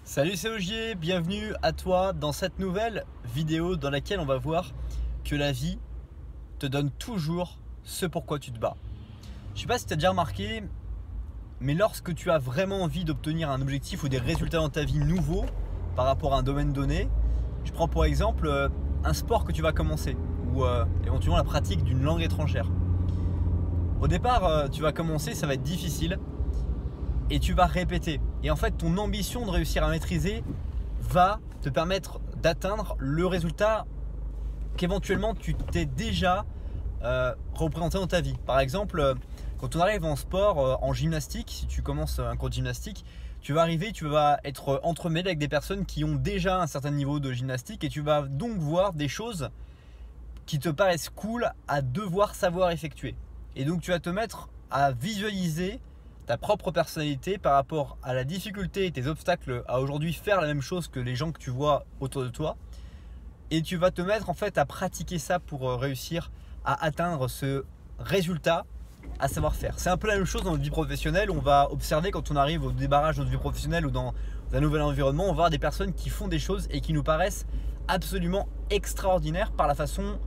Salut, c'est Ogier, bienvenue à toi dans cette nouvelle vidéo dans laquelle on va voir que la vie te donne toujours ce pourquoi tu te bats. Je sais pas si tu as déjà remarqué, mais lorsque tu as vraiment envie d'obtenir un objectif ou des résultats dans ta vie nouveaux par rapport à un domaine donné, je prends pour exemple un sport que tu vas commencer ou éventuellement la pratique d'une langue étrangère. Au départ, tu vas commencer, ça va être difficile. Et tu vas répéter. Et en fait, ton ambition de réussir à maîtriser va te permettre d'atteindre le résultat qu'éventuellement tu t'es déjà représenté dans ta vie. Par exemple, quand on arrive en sport, en gymnastique, si tu commences un cours de gymnastique, tu vas arriver, tu vas être entremêlé avec des personnes qui ont déjà un certain niveau de gymnastique et tu vas donc voir des choses qui te paraissent cool à devoir savoir effectuer. Et donc tu vas te mettre à visualiser ta propre personnalité par rapport à la difficulté et tes obstacles à aujourd'hui faire la même chose que les gens que tu vois autour de toi, et tu vas te mettre en fait à pratiquer ça pour réussir à atteindre ce résultat à savoir faire. C'est un peu la même chose dans notre vie professionnelle. On va observer quand on arrive au débarrage de notre vie professionnelle ou dans un nouvel environnement, on va voir des personnes qui font des choses et qui nous paraissent absolument extraordinaires par la façon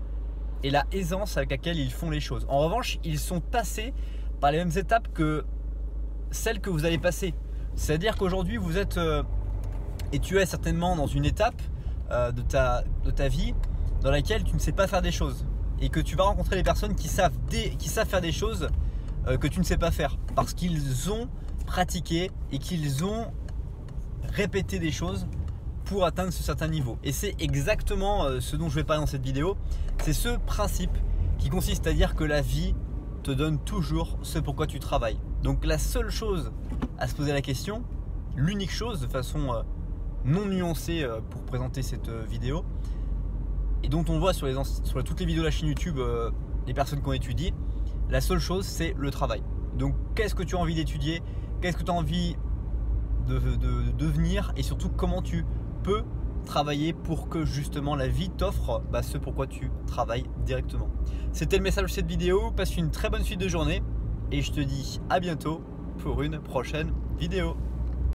et la aisance avec laquelle ils font les choses. En revanche, ils sont passés par les mêmes étapes que celle que vous allez passer. C'est-à-dire qu'aujourd'hui vous êtes et tu es certainement dans une étape de ta vie dans laquelle tu ne sais pas faire des choses et que tu vas rencontrer des personnes qui savent faire des choses que tu ne sais pas faire parce qu'ils ont pratiqué et qu'ils ont répété des choses pour atteindre ce certain niveau. Et c'est exactement ce dont je vais parler dans cette vidéo. C'est ce principe qui consiste à dire que la vie te donne toujours ce pourquoi tu travailles. Donc la seule chose à se poser la question, l'unique chose de façon non nuancée pour présenter cette vidéo, et dont on voit sur toutes les vidéos de la chaîne YouTube les personnes qu'on étudie, la seule chose c'est le travail. Donc qu'est-ce que tu as envie d'étudier, qu'est-ce que tu as envie de devenir et surtout comment tu peux travailler pour que justement la vie t'offre ce pourquoi tu travailles directement. C'était le message de cette vidéo, passe une très bonne suite de journée et je te dis à bientôt pour une prochaine vidéo.